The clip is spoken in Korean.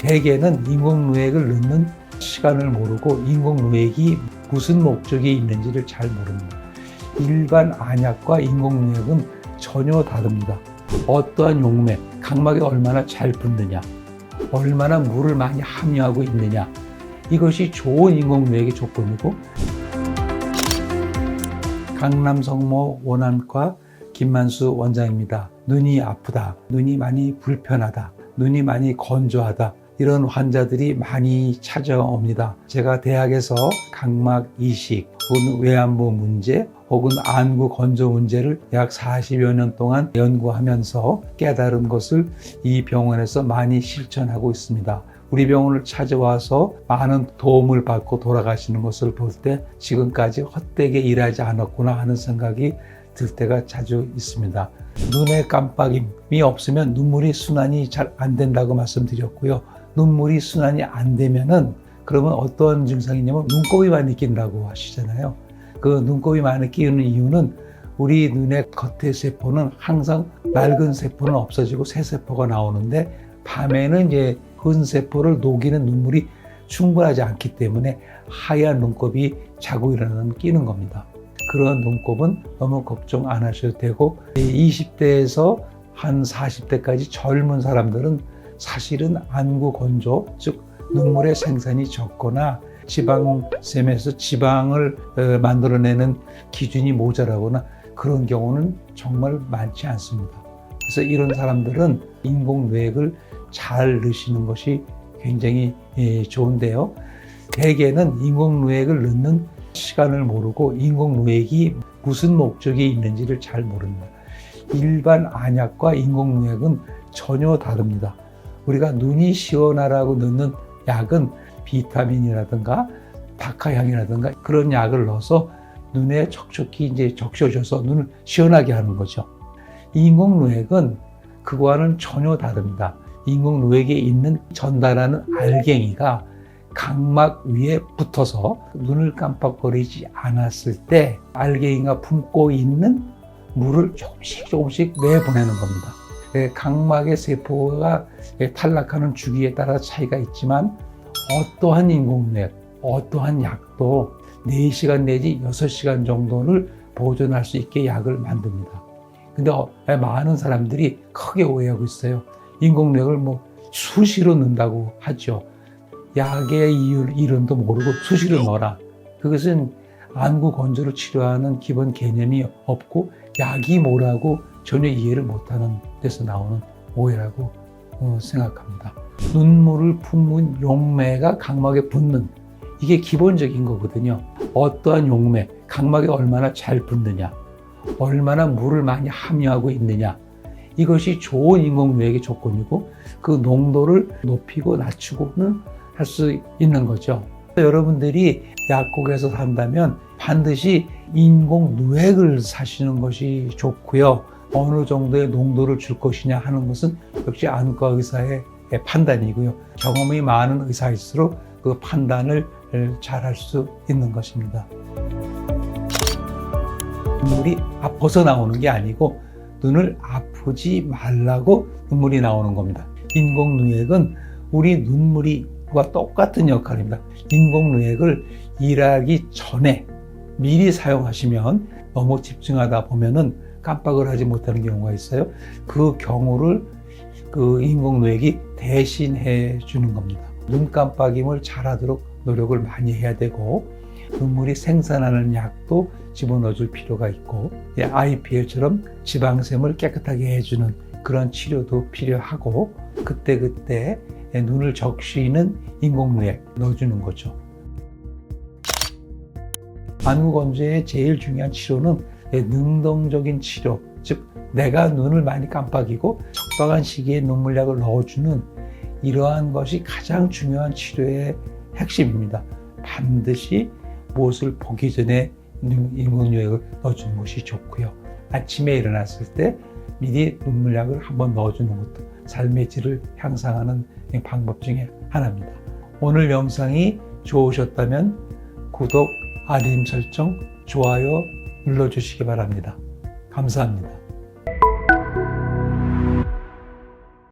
대개는 인공누액을 넣는 시간을 모르고 인공누액이 무슨 목적이 있는지를 잘 모릅니다. 일반 안약과 인공누액은 전혀 다릅니다. 어떠한 용매, 각막에 얼마나 잘 붙느냐, 얼마나 물을 많이 함유하고 있느냐, 이것이 좋은 인공누액의 조건이고, 강남 성모 원안과 김만수 원장입니다. 눈이 아프다, 눈이 많이 불편하다, 눈이 많이 건조하다, 이런 환자들이 많이 찾아옵니다. 제가 대학에서 각막 이식 혹은 외안부 문제 혹은 안구 건조 문제를 약 40여 년 동안 연구하면서 깨달은 것을 이 병원에서 많이 실천하고 있습니다. 우리 병원을 찾아와서 많은 도움을 받고 돌아가시는 것을 볼 때 지금까지 헛되게 일하지 않았구나 하는 생각이 들 때가 자주 있습니다. 눈의 깜빡임이 없으면 눈물이 순환이 잘 안 된다고 말씀드렸고요. 눈물이 순환이 안 되면은 그러면 어떤 증상이냐면 눈곱이 많이 낀다고 하시잖아요. 그 눈곱이 많이 끼는 이유는 우리 눈의 겉의 세포는 항상 맑은 세포는 없어지고 새 세포가 나오는데 밤에는 이제 흰 세포를 녹이는 눈물이 충분하지 않기 때문에 하얀 눈곱이 자고 일어나면 끼는 겁니다. 그런 눈곱은 너무 걱정 안 하셔도 되고 20대에서 한 40대까지 젊은 사람들은 사실은 안구 건조, 즉 눈물의 생산이 적거나 지방샘에서 지방을 만들어내는 기준이 모자라거나 그런 경우는 정말 많지 않습니다. 그래서 이런 사람들은 인공누액을 잘 넣으시는 것이 굉장히 좋은데요. 대개는 인공누액을 넣는 시간을 모르고 인공누액이 무슨 목적이 있는지를 잘 모릅니다. 일반 안약과 인공누액은 전혀 다릅니다. 우리가 눈이 시원하라고 넣는 약은 비타민이라든가 박하향이라든가 그런 약을 넣어서 눈에 촉촉히 이제 적셔줘서 눈을 시원하게 하는 거죠. 인공누액은 그거와는 전혀 다릅니다. 인공누액에 있는 전달하는 알갱이가 각막 위에 붙어서 눈을 깜빡거리지 않았을 때 알갱이가 품고 있는 물을 조금씩 내보내는 겁니다. 각막의 세포가 탈락하는 주기에 따라 차이가 있지만 어떠한 인공누액, 어떠한 약도 4시간 내지 6시간 정도를 보존할 수 있게 약을 만듭니다. 근데 많은 사람들이 크게 오해하고 있어요. 인공누액을 수시로 넣는다고 하죠. 약의 이름도 모르고 수시로 넣어라. 그것은 안구 건조를 치료하는 기본 개념이 없고 약이 뭐라고 전혀 이해를 못하는 데서 나오는 오해라고 생각합니다. 눈물을 품은 용매가 각막에 붙는, 이게 기본적인 거거든요. 어떠한 용매, 각막에 얼마나 잘 붙느냐, 얼마나 물을 많이 함유하고 있느냐, 이것이 좋은 인공누액의 조건이고 그 농도를 높이고 낮추고는 할 수 있는 거죠. 여러분들이 약국에서 산다면 반드시 인공누액을 사시는 것이 좋고요. 어느 정도의 농도를 줄 것이냐 하는 것은 역시 안과 의사의 판단이고요. 경험이 많은 의사일수록 그 판단을 잘 할 수 있는 것입니다. 눈물이 아파서 나오는 게 아니고 눈을 아프지 말라고 눈물이 나오는 겁니다. 인공누액은 우리 눈물이와 똑같은 역할입니다. 인공누액을 일하기 전에 미리 사용하시면 너무 집중하다 보면은 깜빡을 하지 못하는 경우가 있어요. 그 경우를 그 인공누액이 대신해 주는 겁니다. 눈 깜빡임을 잘하도록 노력을 많이 해야 되고 눈물이 생산하는 약도 집어넣어 줄 필요가 있고 IPL처럼 지방샘을 깨끗하게 해주는 그런 치료도 필요하고 그때그때 눈을 적시는 인공누액 넣어주는 거죠. 안구 건조의 제일 중요한 치료는 능동적인 치료, 즉 내가 눈을 많이 깜빡이고 적당한 시기에 눈물약을 넣어주는 이러한 것이 가장 중요한 치료의 핵심입니다. 반드시 무엇을 보기 전에 인공누액을 넣어주는 것이 좋고요. 아침에 일어났을 때 미리 눈물약을 한번 넣어주는 것도 삶의 질을 향상하는 방법 중에 하나입니다. 오늘 영상이 좋으셨다면 구독, 알림 설정, 좋아요 눌러주시기 바랍니다. 감사합니다.